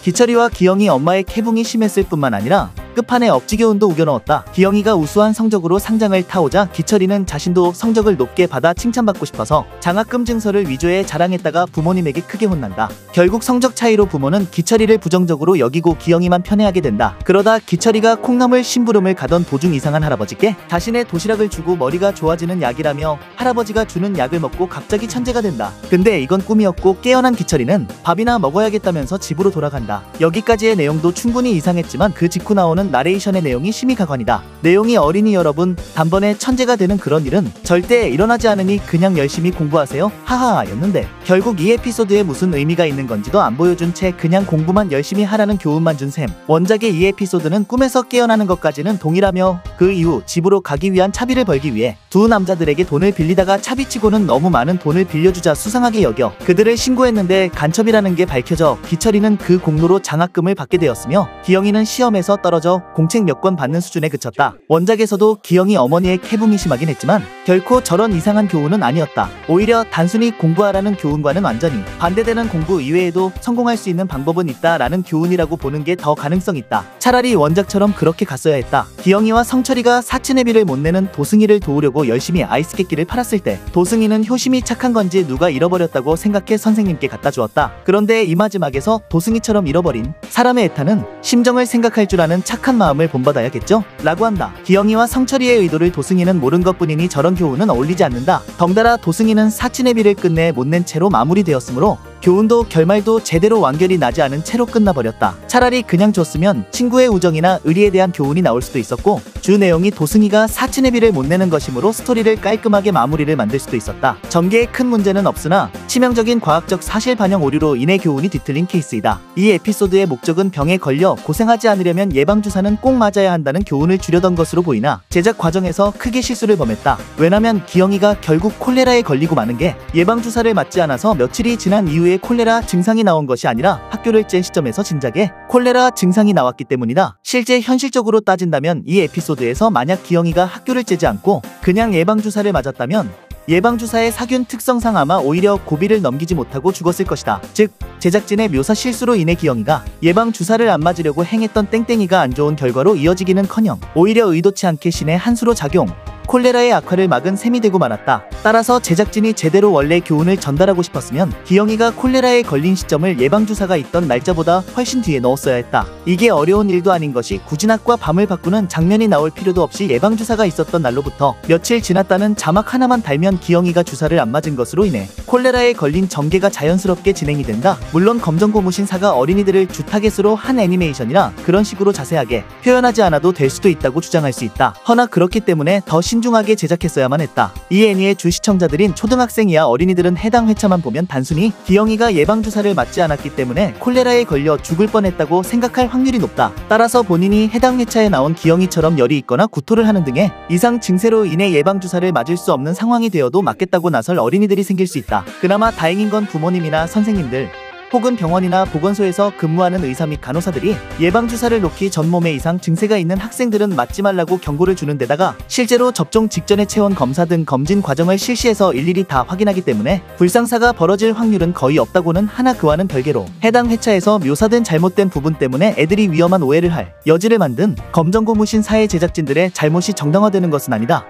기철이와 기영이 엄마의 캐붕이 심했을 뿐만 아니라 끝판에 억지교훈도 우겨넣었다. 기영이가 우수한 성적으로 상장을 타오자 기철이는 자신도 성적을 높게 받아 칭찬받고 싶어서 장학금 증서를 위조해 자랑했다가 부모님에게 크게 혼난다. 결국 성적 차이로 부모는 기철이를 부정적으로 여기고 기영이만 편애하게 된다. 그러다 기철이가 콩나물 심부름을 가던 도중 이상한 할아버지께 자신의 도시락을 주고 머리가 좋아지는 약이라며 할아버지가 주는 약을 먹고 갑자기 천재가 된다. 근데 이건 꿈이었고 깨어난 기철이는 밥이나 먹어야겠다면서 집으로 돌아간다. 여기까지의 내용도 충분히 이상했지만 그 직후 나오는 나레이션의 내용이 심히 가관이다. 내용이 어린이 여러분, 단번에 천재가 되는 그런 일은 절대 일어나지 않으니 그냥 열심히 공부하세요 하하하 였는데 결국 이 에피소드에 무슨 의미가 있는 건지도 안 보여준 채 그냥 공부만 열심히 하라는 교훈만 준 셈. 원작의 이 에피소드는 꿈에서 깨어나는 것까지는 동일하며 그 이후 집으로 가기 위한 차비를 벌기 위해 두 남자들에게 돈을 빌리다가 차비치고는 너무 많은 돈을 빌려주자 수상하게 여겨 그들을 신고했는데 간첩이라는 게 밝혀져 기철이는 그 공로로 장학금을 받게 되었으며 기영이는 시험에서 떨어져 공책 몇 권 받는 수준에 그쳤다. 원작에서도 기영이 어머니의 캐붕이 심하긴 했지만 결코 저런 이상한 교훈은 아니었다. 오히려 단순히 공부하라는 교훈과는 완전히 반대되는 공부 이외에도 성공할 수 있는 방법은 있다라는 교훈이라고 보는 게 더 가능성 있다. 차라리 원작처럼 그렇게 갔어야 했다. 기영이와 성철이가 사촌의 비를 못 내는 도승이를 도우려고 열심히 아이스케끼를 팔았을 때 도승이는 효심이 착한 건지 누가 잃어버렸다고 생각해 선생님께 갖다 주었다. 그런데 이 마지막에서 도승이처럼 잃어버린 사람의 애타는 심정을 생각할 줄 아는 착한 마음을 본받아야겠죠? 라고 한다. 기영이와 성철이의 의도를 도승이는 모른 것뿐이니 저런 교훈은 어울리지 않는다. 덩달아 도승이는 사친의 비를 끝내 못 낸 채로 마무리되었으므로 교훈도 결말도 제대로 완결이 나지 않은 채로 끝나버렸다. 차라리 그냥 줬으면 친구의 우정이나 의리에 대한 교훈이 나올 수도 있었고 주 내용이 도승이가 사친의 비를 못 내는 것이므로 스토리를 깔끔하게 마무리를 만들 수도 있었다. 전개에 큰 문제는 없으나 치명적인 과학적 사실 반영 오류로 인해 교훈이 뒤틀린 케이스이다. 이 에피소드의 목적은 병에 걸려 고생하지 않으려면 예방주사는 꼭 맞아야 한다는 교훈을 주려던 것으로 보이나 제작 과정에서 크게 실수를 범했다. 왜냐면 기영이가 결국 콜레라에 걸리고 마는 게 예방주사를 맞지 않아서 며칠이 지난 이후에 콜레라 증상이 나온 것이 아니라 학교를 쨘 시점에서 진작에 콜레라 증상이 나왔기 때문이다. 실제 현실적으로 따진다면 이 에피소드에서 만약 기영이가 학교를 째지 않고 그냥 예방주사를 맞았다면 예방주사의 사균 특성상 아마 오히려 고비를 넘기지 못하고 죽었을 것이다. 즉 제작진의 묘사 실수로 인해 기영이가 예방주사를 안 맞으려고 행했던 땡땡이가 안 좋은 결과로 이어지기는커녕 오히려 의도치 않게 신의 한 수로 작용 콜레라의 악화를 막은 셈이 되고 말았다. 따라서 제작진이 제대로 원래 교훈을 전달하고 싶었으면 기영이가 콜레라에 걸린 시점을 예방주사가 있던 날짜보다 훨씬 뒤에 넣었어야 했다. 이게 어려운 일도 아닌 것이 굳이 낮과 밤을 바꾸는 장면이 나올 필요도 없이 예방주사가 있었던 날로부터 며칠 지났다는 자막 하나만 달면 기영이가 주사를 안 맞은 것으로 인해 콜레라에 걸린 전개가 자연스럽게 진행이 된다. 물론 검정고무신사가 어린이들을 주 타겟으로 한 애니메이션이라 그런 식으로 자세하게 표현하지 않아도 될 수도 있다고 주장할 수 있다. 허나 그렇기 때문에 더 신중하게 제작했어야만 했다. 이 애니의 주 시청자들인 초등학생 이하 어린이들은 해당 회차만 보면 단순히 기영이가 예방주사를 맞지 않았기 때문에 콜레라에 걸려 죽을 뻔했다고 생각할 확률이 높다. 따라서 본인이 해당 회차에 나온 기영이처럼 열이 있거나 구토를 하는 등의 이상 증세로 인해 예방주사를 맞을 수 없는 상황이 되어도 맞겠다고 나설 어린이들이 생길 수 있다. 그나마 다행인 건 부모님이나 선생님들 혹은 병원이나 보건소에서 근무하는 의사 및 간호사들이 예방주사를 놓기 전 몸에 이상 증세가 있는 학생들은 맞지 말라고 경고를 주는 데다가 실제로 접종 직전의 체온 검사 등 검진 과정을 실시해서 일일이 다 확인하기 때문에 불상사가 벌어질 확률은 거의 없다고는 하나 그와는 별개로 해당 회차에서 묘사된 잘못된 부분 때문에 애들이 위험한 오해를 할 여지를 만든 검정고무신 사회 제작진들의 잘못이 정당화되는 것은 아니다.